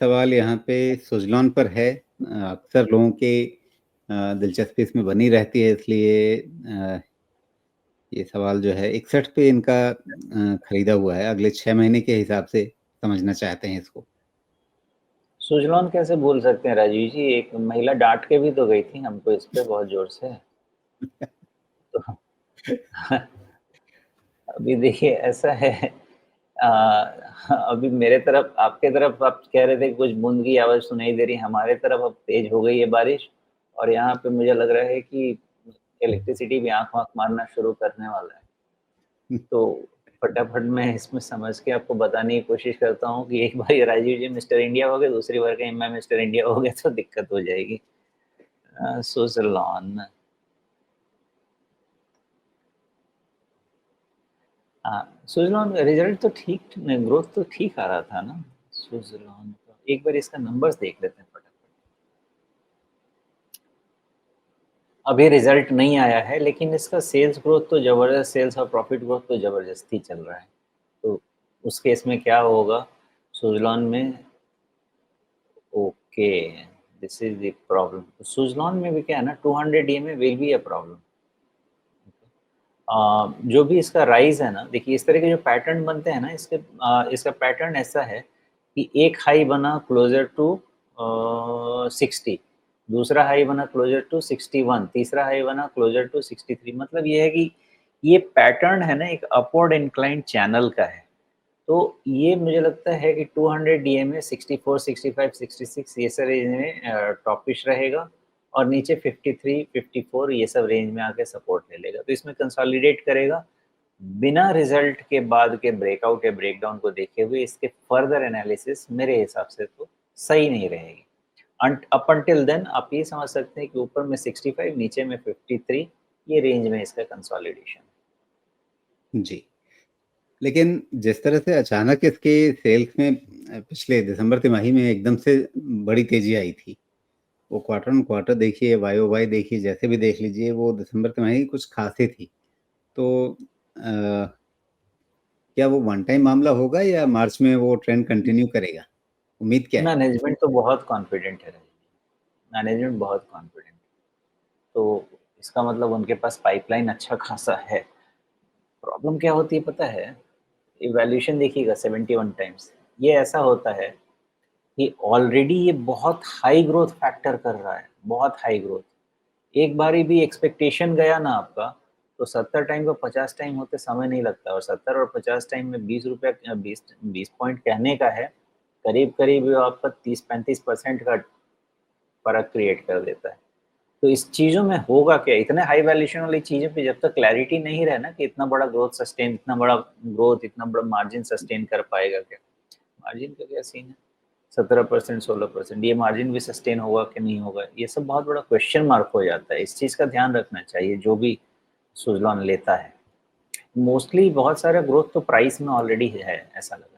सवाल यहाँ पे सुज़लॉन पर है। अक्सर लोगों के दिलचस्पी इसमें बनी रहती है, इसलिए ये सवाल जो है 61 पे इनका खरीदा हुआ है। अगले 6 महीने के हिसाब से समझना चाहते हैं इसको। सुजलॉन कैसे भूल सकते हैं राजीव जी? एक महिला डांट के भी तो गई थी हमको इस पे बहुत जोर से। तो अभी देखिए ऐसा है, अभी मेरे तरफ, आपके तरफ आप कह रहे थे कुछ बूंद की आवाज सुनाई दे रही, हमारे तरफ अब तेज हो गई है बारिश, और यहाँ पे मुझे लग रहा है कि इलेक्ट्रिसिटी भी आंख वाँख मारना शुरू करने वाला है। तो फटाफट मैं इसमें समझ के आपको बताने की कोशिश करता हूँ कि एक बार राजीव जी मिस्टर इंडिया हो गए, दूसरी बार कहीं मैं मिस्टर इंडिया हो गया तो दिक्कत हो जाएगी। सुज़लॉन, सुज़लॉन का रिजल्ट तो ठीक, ग्रोथ तो ठीक आ रहा था ना सुज़लॉन का। एक बार इसका नंबर्स देख लेते हैं फटाफट। अभी रिजल्ट नहीं आया है, लेकिन इसका सेल्स ग्रोथ तो जबरदस्त, सेल्स और प्रॉफिट ग्रोथ तो जबरदस्त ही चल रहा है। तो उस केस में क्या होगा सुज़लॉन में? Okay, this is the problem. Suzlon में भी क्या है ना, 200 EMA will be a problem. जो भी इसका राइज है ना, देखिए इस तरह के जो पैटर्न बनते हैं ना, इसका पैटर्न ऐसा है कि एक हाई बना क्लोजर टू 60, दूसरा हाई बना क्लोजर टू 61, तीसरा हाई बना क्लोजर टू 63। मतलब ये है कि ये पैटर्न है ना एक अपवर्ड इंक्लाइंड चैनल का है। तो ये मुझे लगता है कि 200 डीएमए 64, 65, 66 ये सब रेंज में टॉपिश रहेगा, और नीचे 53, 54 ये सब रेंज में आके सपोर्ट ले लेगा। तो इसमें कंसोलिडेट करेगा। बिना रिजल्ट के बाद के ब्रेकआउट या ब्रेकडाउन को देखे हुए इसके फर्दर एनालिसिस मेरे हिसाब से तो सही नहीं रहेगी। अप अंटिल देन आप ये समझ सकते हैं कि ऊपर में 65, नीचे में 53, ये रेंज में इसका कंसोलिडेशन। जी। लेकिन जिस तरह से अचानक इसके सेल्स में पिछले दिसंबर तिमाही में एकदम से बड़ी तेजी आई थी, वो क्वार्टर ऑन क्वार्टर देखिए, वाई ओ वाई देखिए, जैसे भी देख लीजिए, वो दिसंबर तिमाही कुछ खास ही थी। तो क्या वो वन टाइम मामला होगा या मार्च में वो ट्रेंड कंटिन्यू करेगा? उम्मीद क्या है? मैनेजमेंट तो बहुत कॉन्फिडेंट है, मैनेजमेंट बहुत कॉन्फिडेंट, तो इसका मतलब उनके पास पाइपलाइन अच्छा खासा है। प्रॉब्लम क्या होती है पता है? इवैल्यूएशन देखिएगा 71 टाइम्स, ये ऐसा होता है कि ऑलरेडी ये बहुत हाई ग्रोथ फैक्टर कर रहा है, बहुत हाई ग्रोथ। एक बारी भी एक्सपेक्टेशन गया ना आपका, तो 70 टाइम को 50 टाइम होते समय नहीं लगता, और 70 और 50 टाइम में 20 रुपया, 20 पॉइंट कहने का है, करीब करीब आपका 30-35% का फर्क क्रिएट कर देता है। तो इस चीज़ों में होगा क्या, इतने हाई वैल्यूएशन वाली चीज़ों पे जब तक क्लैरिटी नहीं रहे ना कि इतना बड़ा ग्रोथ सस्टेन, इतना बड़ा ग्रोथ, इतना बड़ा मार्जिन सस्टेन कर पाएगा क्या, मार्जिन का क्या सीन है, 17%, 16%, ये मार्जिन भी सस्टेन होगा कि नहीं होगा, ये सब बहुत बड़ा क्वेश्चन मार्क हो जाता है। इस चीज़ का ध्यान रखना चाहिए जो भी सुज़लॉन लेता है। मोस्टली बहुत सारा ग्रोथ तो प्राइस में ऑलरेडी है, ऐसा लगता है।